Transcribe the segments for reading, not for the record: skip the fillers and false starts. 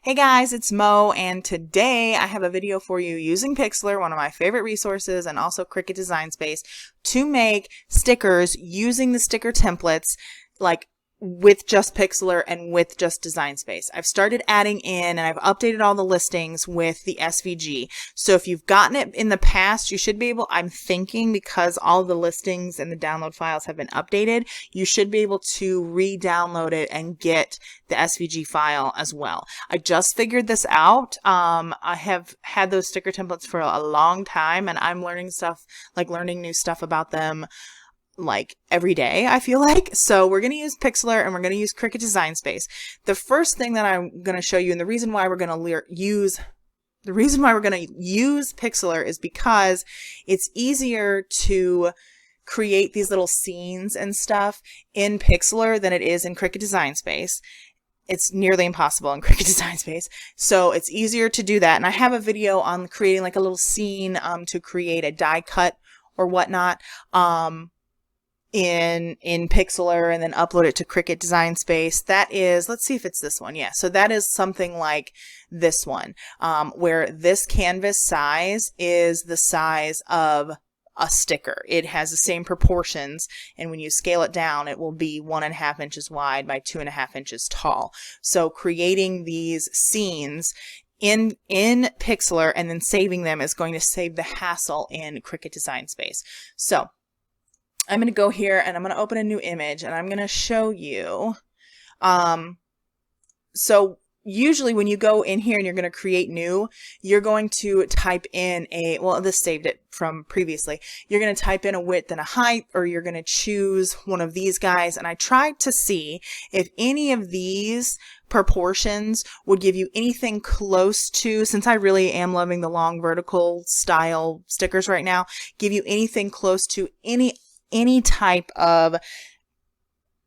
Hey guys, it's Mo, and today I have a video for you using Pixlr, one of my favorite resources, and also Cricut Design Space, to make stickers using the sticker templates, like with just Pixlr and with just Design Space. I've started adding in and I've updated all the listings with the SVG. So if you've gotten it in the past, you should be able, I'm thinking because all the listings and the download files have been updated, you should be able to re-download it and get the SVG file as well. I just figured this out. I have had those sticker templates for a long time, and I'm learning new stuff about them like every day, I feel like. So we're going to use Pixlr and we're going to use Cricut Design Space. The first thing that I'm going to show you, and the reason why we're going to use Pixlr is because it's easier to create these little scenes and stuff in Pixlr than it is in Cricut Design Space. It's nearly impossible in Cricut Design Space. So it's easier to do that. And I have a video on creating like a little scene to create a die cut or whatnot in Pixlr, and then upload it to Cricut Design Space. That is, let's see if it's this one. Yeah, so that is something like this one, where this canvas size is the size of a sticker. It has the same proportions, and when you scale it down, it will be 1.5 inches wide by 2.5 inches tall. So creating these scenes in Pixlr and then saving them is going to save the hassle in Cricut Design Space. So I'm going to go here and I'm going to open a new image and I'm going to show you. So usually when you go in here and you're going to create new, you're going to type in this saved it from previously. You're going to type in a width and a height, or you're going to choose one of these guys. And I tried to see if any of these proportions would give you anything close to, since I really am loving the long vertical style stickers right now, give you anything close to any type of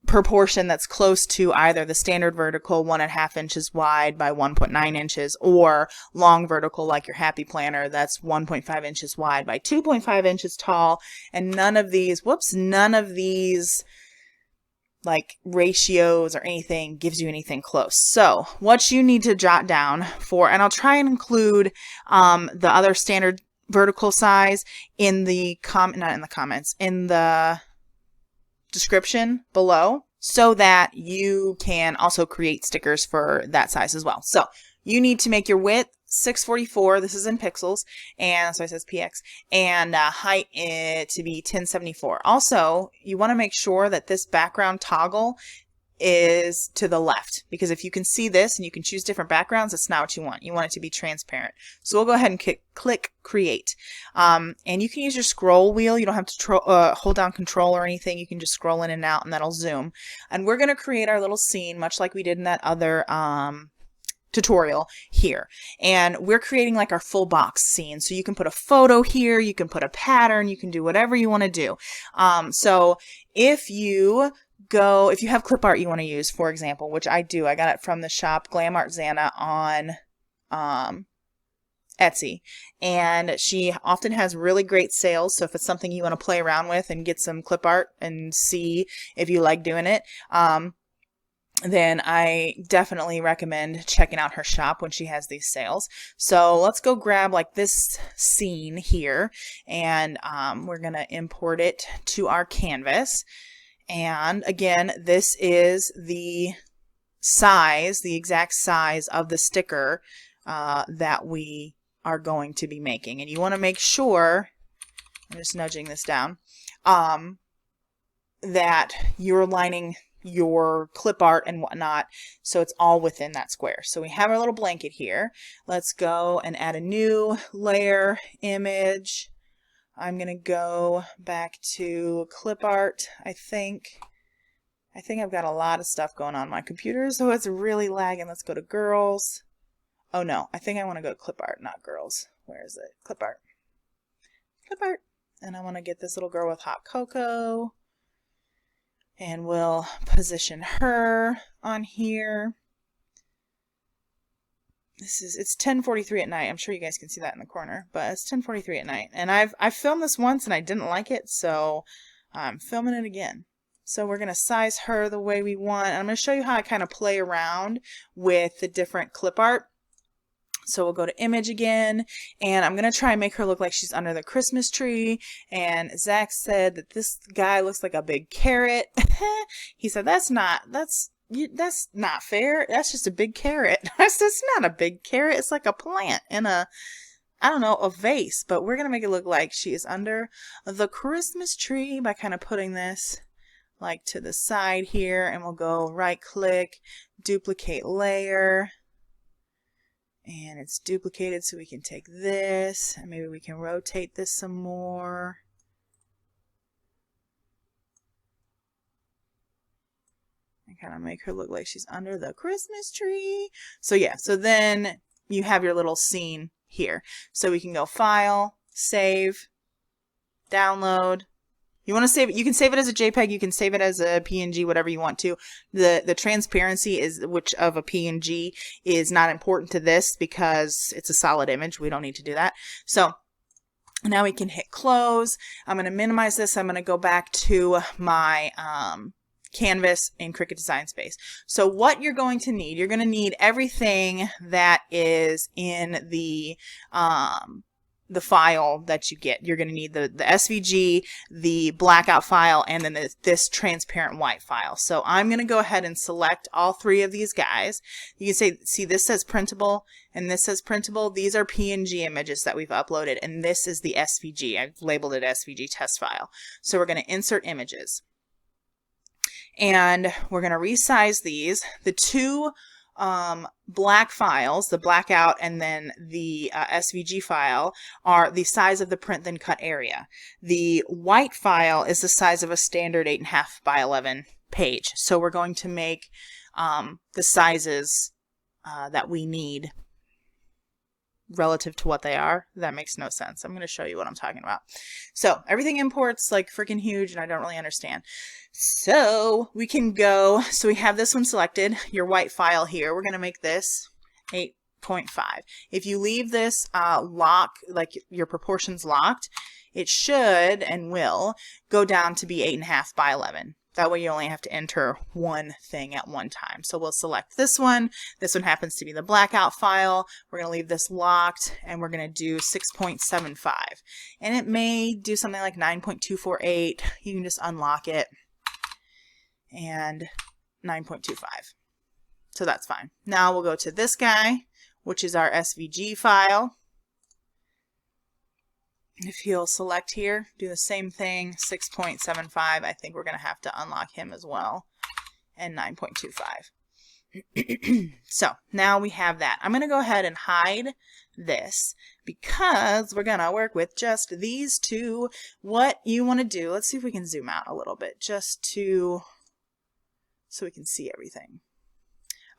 proportion that's close to either the standard vertical 1.5 inches wide by 1.9 inches or long vertical like your happy planner that's 1.5 inches wide by 2.5 inches tall. And none of these like ratios or anything gives you anything close. So what you need to jot down for, and I'll try and include the other standard vertical size in the in the description below, so that you can also create stickers for that size as well. So you need to make your width 644, this is in pixels, and so it says px, and height to be 1074. Also, you want to make sure that this background toggle is to the left, because if you can see this and you can choose different backgrounds, that's not what you want. You want it to be transparent. So we'll go ahead and click create, and you can use your scroll wheel. You don't have to hold down control or anything. You can just scroll in and out, and that'll zoom. And we're going to create our little scene much like we did in that other tutorial here, and we're creating like our full box scene. So you can put a photo here, you can put a pattern, you can do whatever you want to do. So if you have clip art you want to use, for example, which I do, I got it from the shop Glam Art Xana on Etsy, and she often has really great sales. So if it's something you want to play around with and get some clip art and see if you like doing it, then I definitely recommend checking out her shop when she has these sales. So let's go grab like this scene here, and we're going to import it to our canvas. And again, this is the size, the exact size of the sticker that we are going to be making. And you want to make sure, I'm just nudging this down, that you're lining your clip art and whatnot so it's all within that square. So we have our little blanket here. Let's go and add a new layer image. I'm going to go back to clip art. I think I've got a lot of stuff going on my computer, so it's really lagging. Let's go to girls. Oh no, I think I want to go to clip art, not girls. Where is it? Clip art. Clip art. And I want to get this little girl with hot cocoa, and we'll position her on here. It's 10:43 at night. I'm sure you guys can see that in the corner, but it's 10:43 at night. And I've filmed this once and I didn't like it, so I'm filming it again. So we're going to size her the way we want. And I'm going to show you how I kind of play around with the different clip art. So we'll go to image again, and I'm going to try and make her look like she's under the Christmas tree. And Zach said that this guy looks like a big carrot. He said, that's not fair. That's just a big carrot. I said, it's not a big carrot. It's like a plant in a, I don't know, a vase. But we're going to make it look like she is under the Christmas tree by kind of putting this like to the side here. And we'll go right click, duplicate layer. And it's duplicated, so we can take this and maybe we can rotate this some more. And kind of make her look like she's under the Christmas tree. So yeah, so then you have your little scene here. So we can go File, Save, Download. You want to save it, you can save it as a JPEG, you can save it as a PNG, whatever you want to. The transparency of a PNG is not important to this because it's a solid image. We don't need to do that. So now we can hit close. I'm going to minimize this. I'm going to go back to my canvas in Cricut Design Space. So what you're going to need everything that is in the file that you get. You're going to need the SVG, the blackout file, and then this transparent white file. So I'm going to go ahead and select all three of these guys. You can see this says printable and this says printable. These are PNG images that we've uploaded, and this is the SVG. I've labeled it SVG test file. So we're going to insert images. And we're going to resize these. The two black files, the blackout and then the SVG file, are the size of the print then cut area. The white file is the size of a standard 8.5 by 11 page. So we're going to make the sizes that we need relative to what they are. That makes no sense. I'm going to show you what I'm talking about. So everything imports like freaking huge and I don't really understand. So we can go, so we have this one selected, your white file here. We're going to make this 8.5. If you leave this like your proportions locked, it should and will go down to be 8.5 by 11. That way you only have to enter one thing at one time. So we'll select this one. This one happens to be the blackout file. We're going to leave this locked and we're going to do 6.75. And it may do something like 9.248. You can just unlock it and 9.25. So that's fine. Now we'll go to this guy, which is our SVG file. If you'll select here, do the same thing, 6.75. I think we're going to have to unlock him as well, and 9.25. So now we have that. I'm going to go ahead and hide this because we're going to work with just these two. What you want to do, let's see if we can zoom out a little bit just so we can see everything.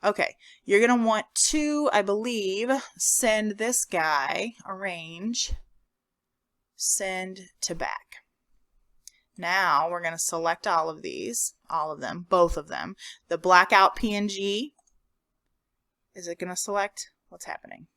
Okay, you're going to want to, I believe, send this guy, arrange, send to back. Now we're going to select all of these, all of them, both of them. The blackout PNG, is it going to select? What's happening?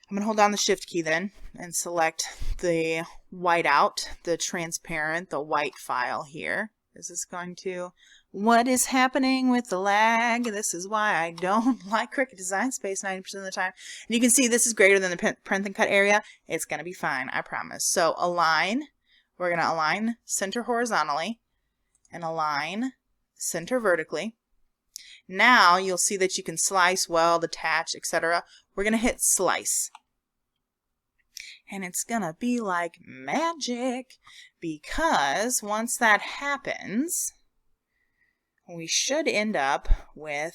I'm going to hold down the shift key then and select the whiteout, the transparent, the white file here. Is this going to, what is happening with the lag? This is why I don't like Cricut Design Space 90% of the time. And you can see this is greater than the print and cut area. It's going to be fine, I promise. So align, we're going to align center horizontally and align center vertically. Now you'll see that you can slice, weld, attach, etc. We're going to hit slice. And it's going to be like magic because once that happens, we should end up with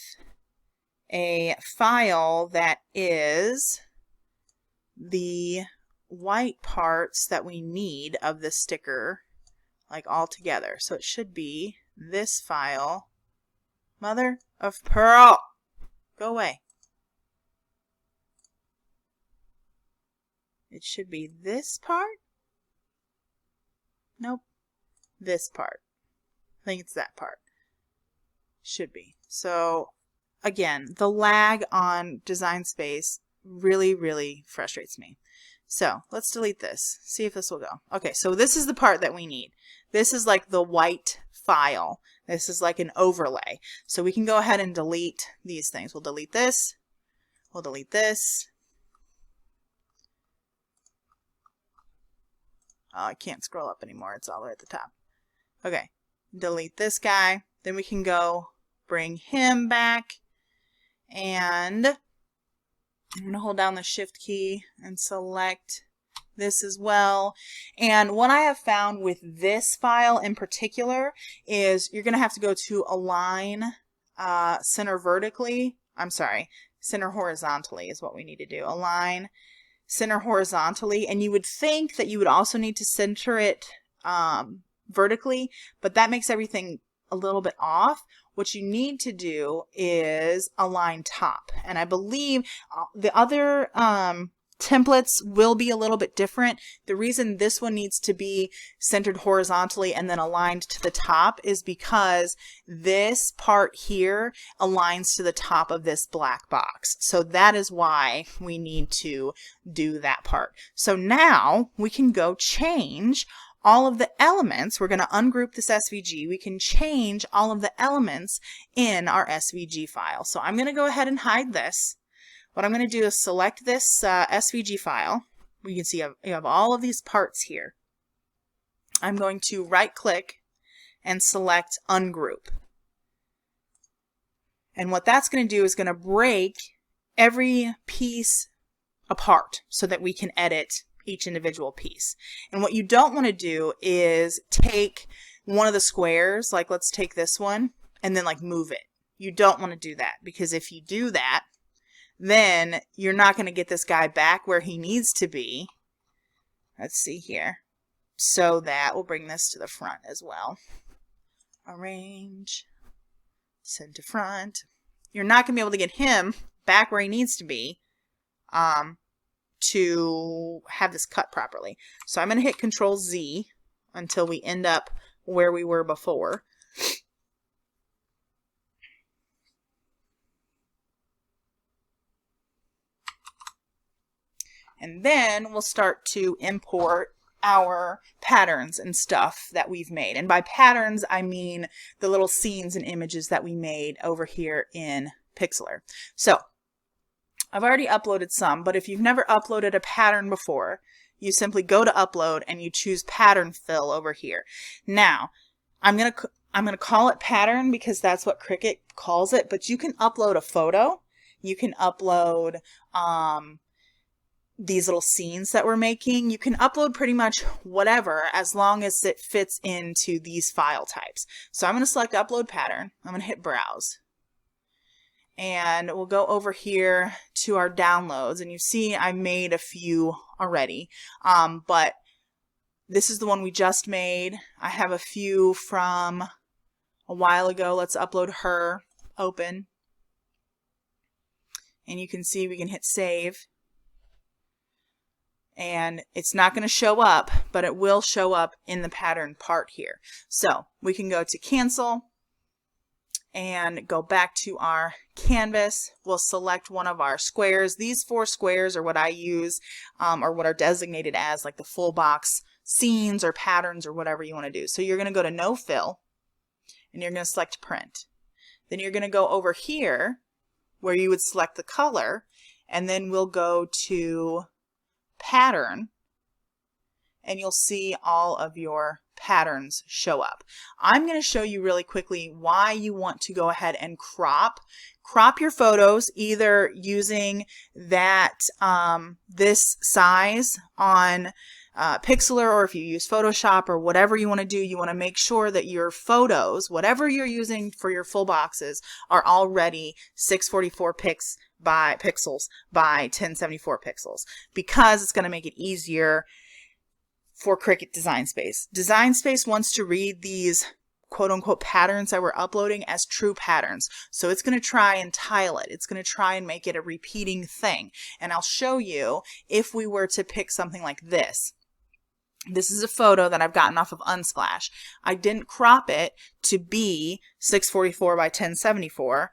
a file that is the white parts that we need of the sticker, like all together. So it should be this file. Mother of pearl, go away. It should be this part. Nope, this part. I think it's that part. Should be. So again, the lag on Design Space really, really frustrates me. So let's delete this, see if this will go. Okay, so this is the part that we need. This is like the white file. This is like an overlay. So we can go ahead and delete these things. We'll delete this. We'll delete this. Oh, I can't scroll up anymore. It's all the way at the top. Okay, delete this guy. Then we can go bring him back. And I'm going to hold down the Shift key and select this as well. And what I have found with this file in particular is you're going to have to go to align center vertically. I'm sorry, center horizontally is what we need to do. Align center horizontally. And you would think that you would also need to center it vertically, but that makes everything a little bit off. What you need to do is align top. And I believe the other templates will be a little bit different. The reason this one needs to be centered horizontally and then aligned to the top is because this part here aligns to the top of this black box. So that is why we need to do that part. So now we can go change all of the elements. We're going to ungroup this SVG. We can change all of the elements in our SVG file. So I'm going to go ahead and hide this. What I'm going to do is select this SVG file. You can see you have all of these parts here. I'm going to right click and select ungroup. And what that's going to do is going to break every piece apart so that we can edit each individual piece. And what you don't want to do is take one of the squares, like let's take this one, and then like move it. You don't want to do that, because if you do that, then you're not going to get this guy back where he needs to be. Let's see here. So that we'll bring this to the front as well. Arrange, send to front. You're not going to be able to get him back where he needs to be to have this cut properly. So I'm going to hit Control Z until we end up where we were before. And then we'll start to import our patterns and stuff that we've made. And by patterns, I mean the little scenes and images that we made over here in Pixlr. So I've already uploaded some, but if you've never uploaded a pattern before, you simply go to upload and you choose pattern fill over here. Now, I'm going to call it pattern because that's what Cricut calls it, but you can upload a photo. You can upload these little scenes that we're making. You can upload pretty much whatever as long as it fits into these file types. So I'm going to select upload pattern. I'm going to hit browse. And we'll go over here to our downloads, and you see I made a few already, but this is the one we just made. I have a few from a while ago. Let's upload her. Open. And you can see we can hit save. And it's not going to show up, but it will show up in the pattern part here. So we can go to cancel and go back to our canvas. We'll select one of our squares. These 4 squares are what I use, or what are designated as like the full box scenes or patterns or whatever you want to do. So you're going to go to no fill and you're going to select print. Then you're going to go over here where you would select the color, and then we'll go to pattern, and you'll see all of your patterns show up. I'm going to show you really quickly why you want to go ahead and crop your photos, either using that this size on Pixlr, or if you use Photoshop or whatever you want to do, you want to make sure that your photos, whatever you're using for your full boxes, are already 644 pixels by 1074 pixels, because it's going to make it easier for Cricut Design Space. Design Space wants to read these quote-unquote patterns that we're uploading as true patterns. So it's going to try and tile it. It's going to try and make it a repeating thing. And I'll show you if we were to pick something like this. This is a photo that I've gotten off of Unsplash. I didn't crop it to be 644 by 1074.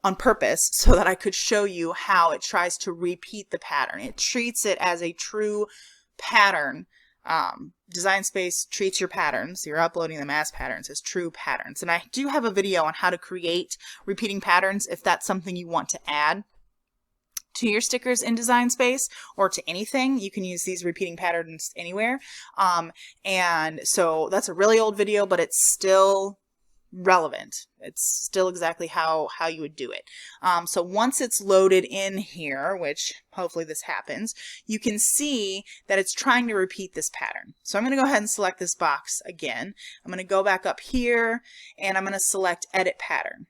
on purpose so that I could show you how it tries to repeat the pattern. It treats it as a true pattern. Design Space treats your patterns, you're uploading them as patterns, as true patterns. And I do have a video on how to create repeating patterns if that's something you want to add to your stickers in Design Space or to anything. You can use these repeating patterns anywhere. And so that's a really old video, but it's still relevant. It's still exactly how you would do it. So once it's loaded in here, which hopefully this happens, you can see that it's trying to repeat this pattern. So I'm going to go ahead and select this box again. I'm going to go back up here and I'm going to select Edit Pattern.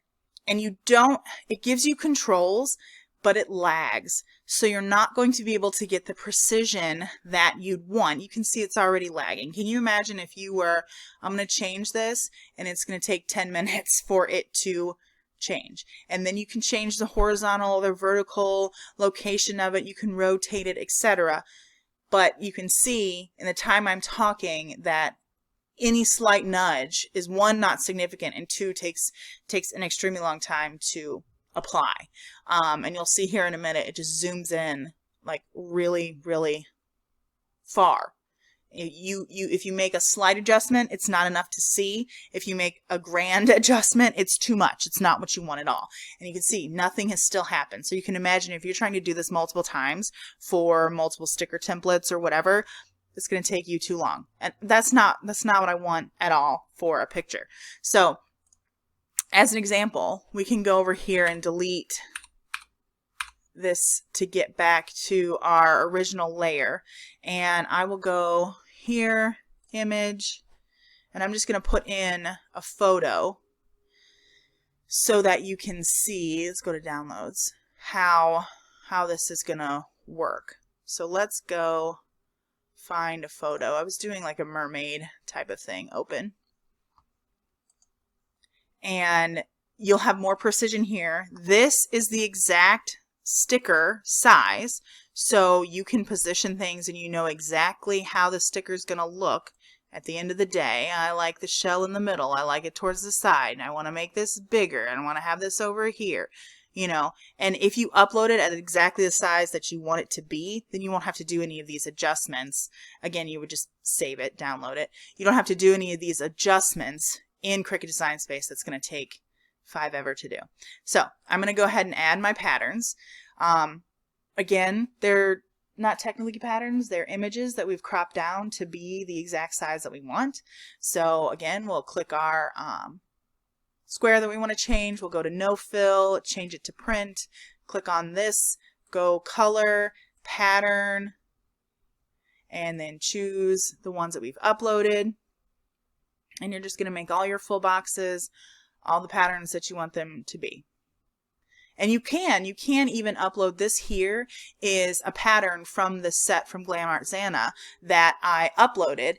And it gives you controls, but it lags. So you're not going to be able to get the precision that you'd want. You can see it's already lagging. Can you imagine if you were, I'm going to change this and it's going to take 10 minutes for it to change. And then you can change the horizontal or the vertical location of it. You can rotate it, etc. But you can see in the time I'm talking that any slight nudge is, one, not significant, and two, takes an extremely long time to apply. And you'll see here in a minute, it just zooms in like really, really far. If you make a slight adjustment, it's not enough to see. If you make a grand adjustment, it's too much. It's not what you want at all. And you can see nothing has still happened. So you can imagine if you're trying to do this multiple times for multiple sticker templates or whatever, it's going to take you too long. And that's not what I want at all for a picture. So as an example, we can go over here and delete this to get back to our original layer. And I will go here, image, and I'm just going to put in a photo so that you can see, let's go to downloads, how this is going to work. So let's go find a photo. I was doing like a mermaid type of thing, open. And you'll have more precision here. This is the exact sticker size, so you can position things and you know exactly how the sticker is going to look at the end of the day. I like the shell in the middle. I like it towards the side. And I want to make this bigger. And I want to have this over here, you know. And if you upload it at exactly the size that you want it to be, then you won't have to do any of these adjustments. Again, you would just save it, download it. You don't have to do any of these adjustments in Cricut Design Space. That's going to take forever to do. So I'm going to go ahead and add my patterns. Again, they're not technically patterns, they're images that we've cropped down to be the exact size that we want. So again, we'll click our square that we want to change. We'll go to no fill, change it to print, click on this, go color, pattern, and then choose the ones that we've uploaded. And you're just going to make all your full boxes, all the patterns that you want them to be. And you can even upload this. Here is a pattern from the set from Glam Art Zana that I uploaded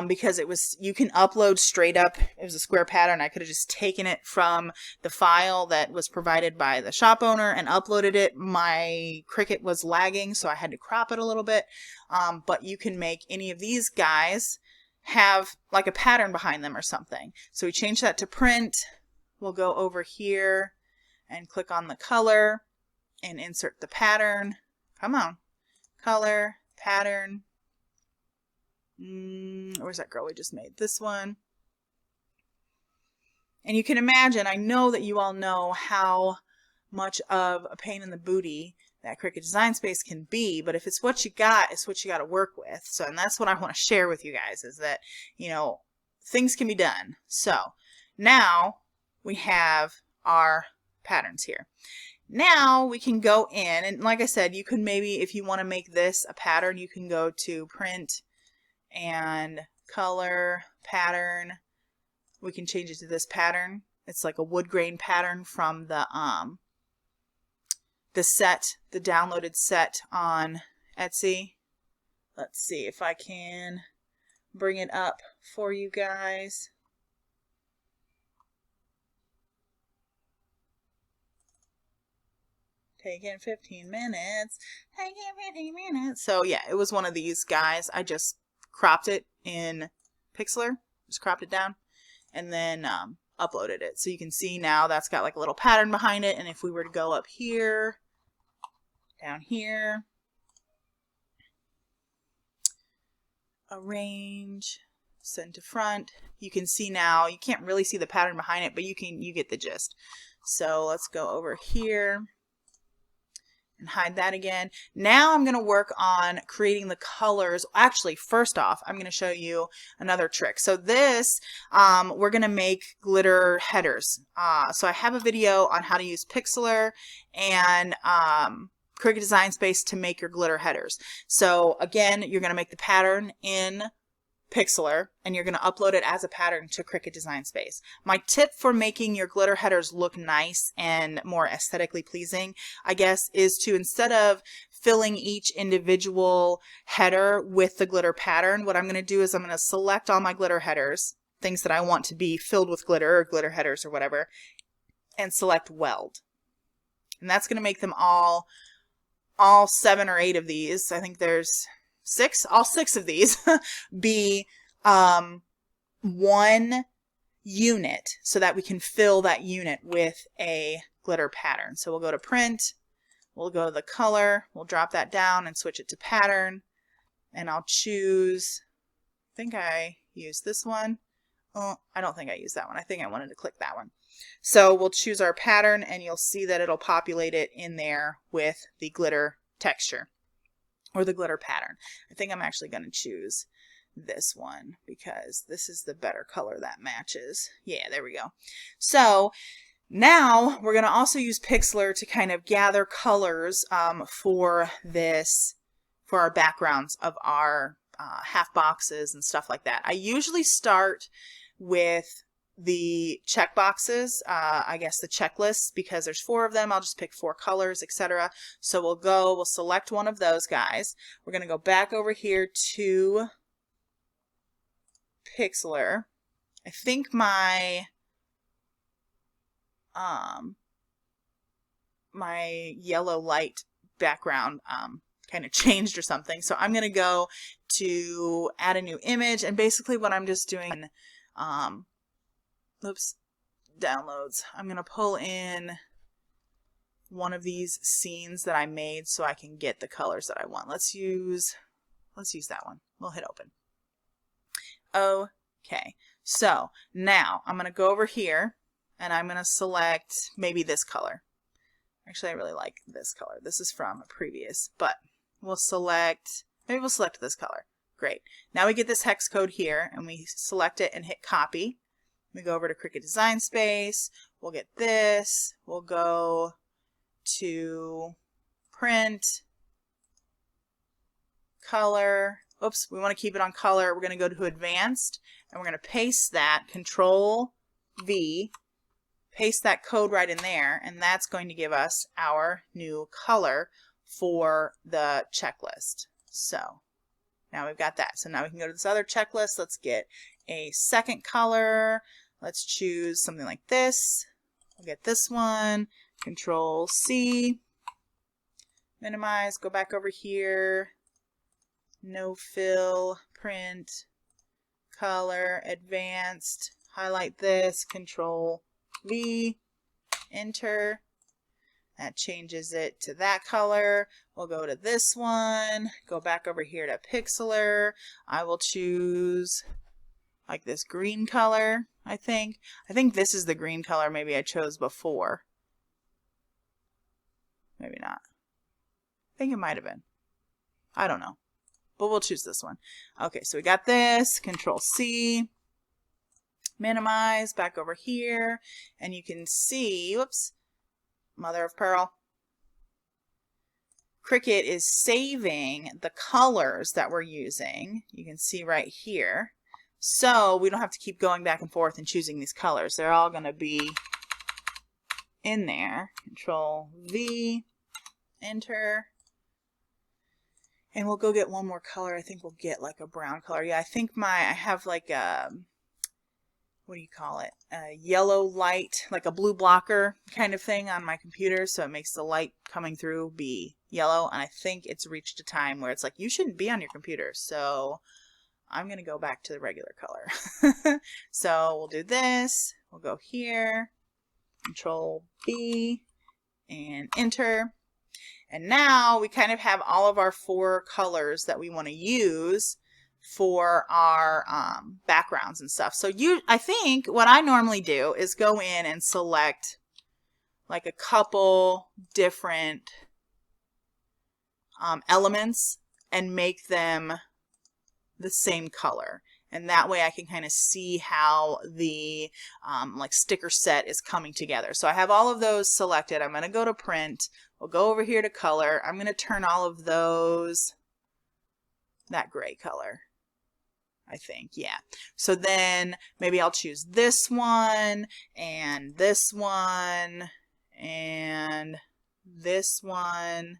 because you can upload straight up. It was a square pattern. I could have just taken it from the file that was provided by the shop owner and uploaded it. My Cricut was lagging, so I had to crop it a little bit. But you can make any of these guys have like a pattern behind them or something. So we change that to print. We'll go over here and click on the color and insert the pattern. Come on. Color, pattern. Where's that girl we just made? This one. And you can imagine, I know that you all know how much of a pain in the booty that Cricut Design Space can be, but if it's what you got, it's what you got to work with. So, and that's what I want to share with you guys, is that, you know, things can be done. So now we have our patterns here. Now we can go in, and like I said, you can maybe, if you want to make this a pattern, you can go to print and color, pattern. We can change it to this pattern. It's like a wood grain pattern from the set, the downloaded set on Etsy. Let's see if I can bring it up for you guys. Taking 15 minutes. Taking 15 minutes. So yeah, it was one of these guys. I just cropped it in Pixlr. Just cropped it down. And then uploaded it. So you can see now that's got like a little pattern behind it. And if we were to go up here, down here, arrange, send to front, you can see now, you can't really see the pattern behind it, but you get the gist. So let's go over here and hide that again. Now I'm going to work on creating the colors. Actually, first off, I'm going to show you another trick. So this, we're going to make glitter headers. So I have a video on how to use Pixlr and Cricut Design Space to make your glitter headers. So again, you're going to make the pattern in Pixlr and you're going to upload it as a pattern to Cricut Design Space. My tip for making your glitter headers look nice and more aesthetically pleasing, I guess, is to, instead of filling each individual header with the glitter pattern, what I'm going to do is I'm going to select all my glitter headers, things that I want to be filled with glitter or glitter headers or whatever, and select weld. And that's going to make them all 7 or 8 of these. I think there's 6, all 6 of these be one unit, so that we can fill that unit with a glitter pattern. So we'll go to print, we'll go to the color, we'll drop that down and switch it to pattern, and I'll choose, I think I used this one. Oh, I don't think I used that one. I think I wanted to click that one. So we'll choose our pattern and you'll see that it'll populate it in there with the glitter texture or the glitter pattern. I think I'm actually going to choose this one because this is the better color that matches. Yeah, there we go. So now we're going to also use Pixlr to kind of gather colors for our backgrounds of our half boxes and stuff like that. I usually start with the check boxes, I guess the checklists, because there's 4 of them. I'll just pick 4 colors, etc. So we'll select one of those guys. We're going to go back over here to Pixlr. I think my my yellow light background kind of changed or something. So I'm going to go to add a new image, and basically what I'm just doing, downloads. I'm going to pull in one of these scenes that I made so I can get the colors that I want. Let's use that one. We'll hit open. Okay. So now I'm going to go over here and I'm going to select maybe this color. Actually, I really like this color. This is from a previous, but maybe we'll select this color. Great. Now we get this hex code here and we select it and hit copy. We go over to Cricut Design Space, we'll get this, we'll go to print, color, oops, we want to keep it on color, we're going to go to advanced, and we're going to paste that, Control V, paste that code right in there, and that's going to give us our new color for the checklist. So now we've got that. So now we can go to this other checklist, let's get a second color. Let's choose something like this. We'll get this one, Control C, minimize, go back over here, no fill, print, color, advanced, highlight this, Control V, enter. That changes it to that color. We'll go to this one, go back over here to Pixlr. I will choose like this green color, I think. I think this is the green color maybe I chose before. Maybe not. I think it might have been. I don't know. But we'll choose this one. Okay, so we got this. Control C. Minimize. Back over here. And you can see, whoops, mother of pearl. Cricut is saving the colors that we're using. You can see right here. So we don't have to keep going back and forth and choosing these colors. They're all going to be in there. Control V, enter. And we'll go get one more color. I think we'll get like a brown color. Yeah, I think I have like a, what do you call it? A yellow light, like a blue blocker kind of thing on my computer. So it makes the light coming through be yellow. And I think it's reached a time where it's like, you shouldn't be on your computer. So I'm going to go back to the regular color. So we'll do this. We'll go here, Control B, and enter. And now we kind of have all of our 4 colors that we want to use for our backgrounds and stuff. So I think what I normally do is go in and select like a couple different elements and make them the same color. And that way I can kind of see how the like sticker set is coming together. So I have all of those selected. I'm going to go to print. We'll go over here to color. I'm going to turn all of those that gray color, I think. Yeah. So then maybe I'll choose this one and this one and this one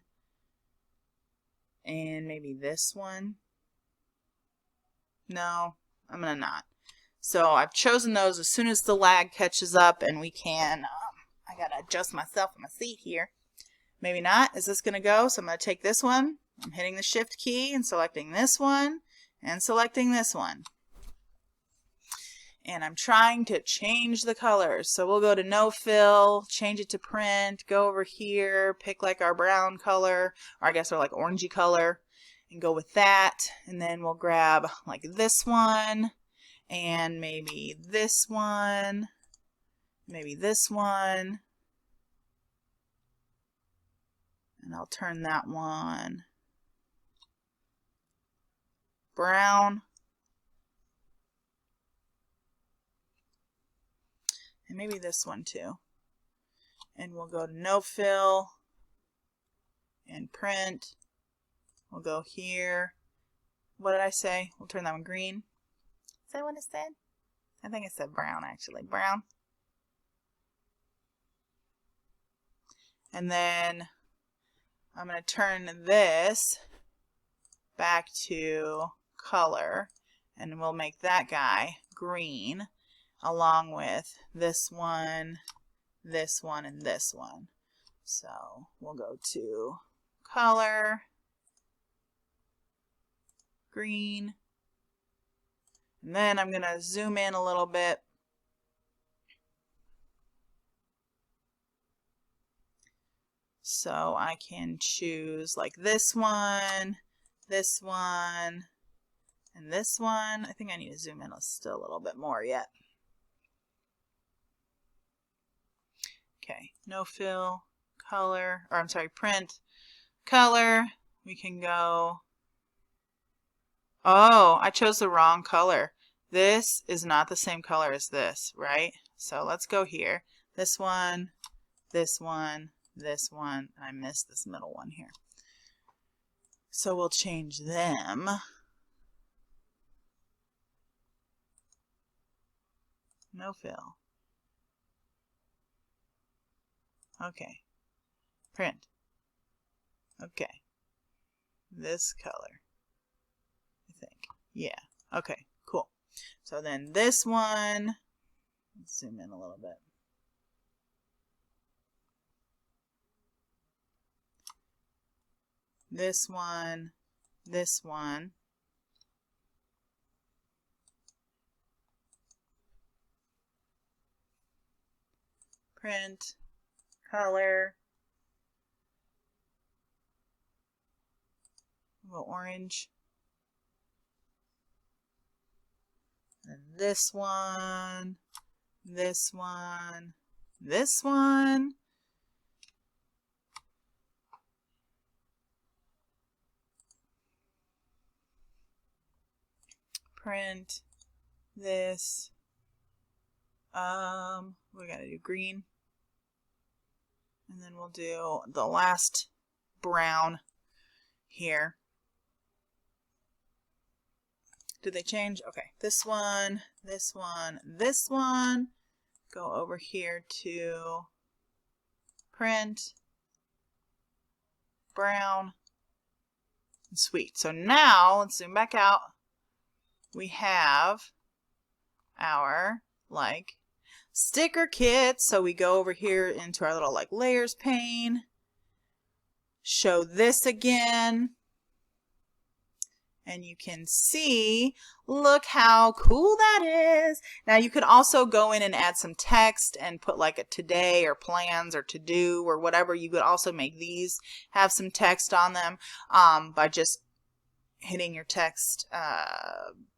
and maybe this one. No, I'm going to not. So I've chosen those. As soon as the lag catches up and we can, I got to adjust myself in my seat here. Maybe not. Is this going to go? So I'm going to take this one. I'm hitting the shift key and selecting this one and selecting this one. And I'm trying to change the colors. So we'll go to no fill, change it to print, go over here, pick like our brown color, or I guess our like orangey color, and go with that. And then we'll grab like this one and maybe this one, maybe this one. And I'll turn that one brown. And maybe this one too. And we'll go to no fill and print. We'll go here. What did I say? We'll turn that one green. Is that what it said? I think it said brown actually. Brown. And then I'm going to turn this back to color, and we'll make that guy green along with this one, and this one. So we'll go to color, green, and then I'm going to zoom in a little bit. So I can choose like this one, and this one. I think I need to zoom in still a little bit more yet. Okay, no fill, color, or I'm sorry, print, color. We can go, oh, I chose the wrong color. This is not the same color as this, right? So let's go here. This one, this one, this one. I missed this middle one here. So we'll change them. No fill. Okay. Print. Okay. This color, I think. Yeah. Okay, cool. So then this one, let's zoom in a little bit. This one, print, color, a little orange, and this one, print, this, we gotta do green, and then we'll do the last brown here. Did they change? Okay, this one, this one. Go over here to print, brown, and sweet. So now, let's zoom back out. We have our like sticker kit. So we go over here into our little like layers pane, show this again, And you can see, look how cool that is. Now you could also go in and add some text and put like a today or plans or to do or whatever. You could also make these have some text on them by just hitting your text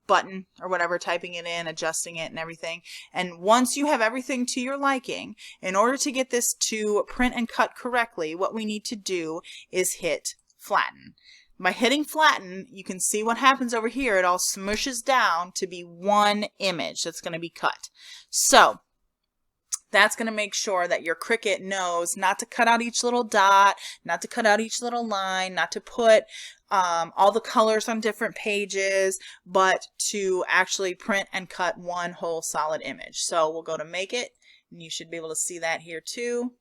button or whatever, typing it in, adjusting it and everything. And once you have everything to your liking, in order to get this to print and cut correctly, what we need to do is hit flatten. By hitting flatten, you can see what happens over here. It all smushes down to be one image that's going to be cut. So that's going to make sure that your Cricut knows not to cut out each little dot, not to cut out each little line, not to put all the colors on different pages, but to actually print and cut one whole solid image. So we'll go to make it, and you should be able to see that here too.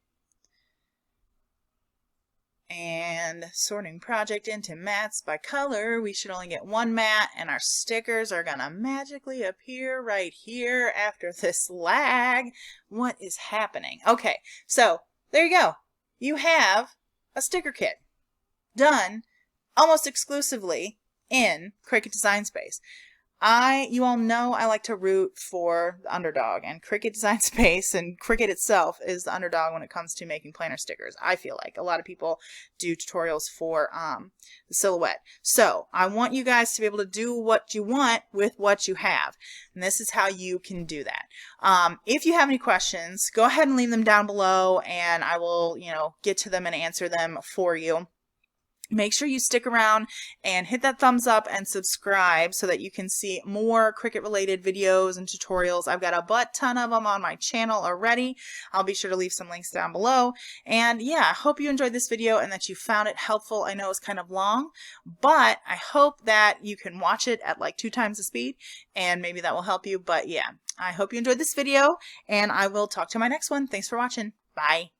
And sorting project into mats by color, we should only get one mat, and our stickers are gonna magically appear right here after this lag. What is happening? Okay, so there you go. You have a sticker kit done almost exclusively in Cricut Design Space. You all know I like to root for the underdog, and Cricut Design Space and Cricut itself is the underdog when it comes to making planner stickers. I feel like a lot of people do tutorials for the silhouette. So I want you guys to be able to do what you want with what you have, and this is how you can do that. If you have any questions, go ahead and leave them down below, and I will, get to them and answer them for you. Make sure you stick around and hit that thumbs up and subscribe so that you can see more Cricut related videos and tutorials. I've got a ton of them on my channel already. I'll be sure to leave some links down below. And yeah, I hope you enjoyed this video and that you found it helpful. I know it's kind of long, but I hope that you can watch it at like 2 times the speed, and maybe that will help you. But yeah, I hope you enjoyed this video, and I will talk to you in my next one. Thanks for watching. Bye.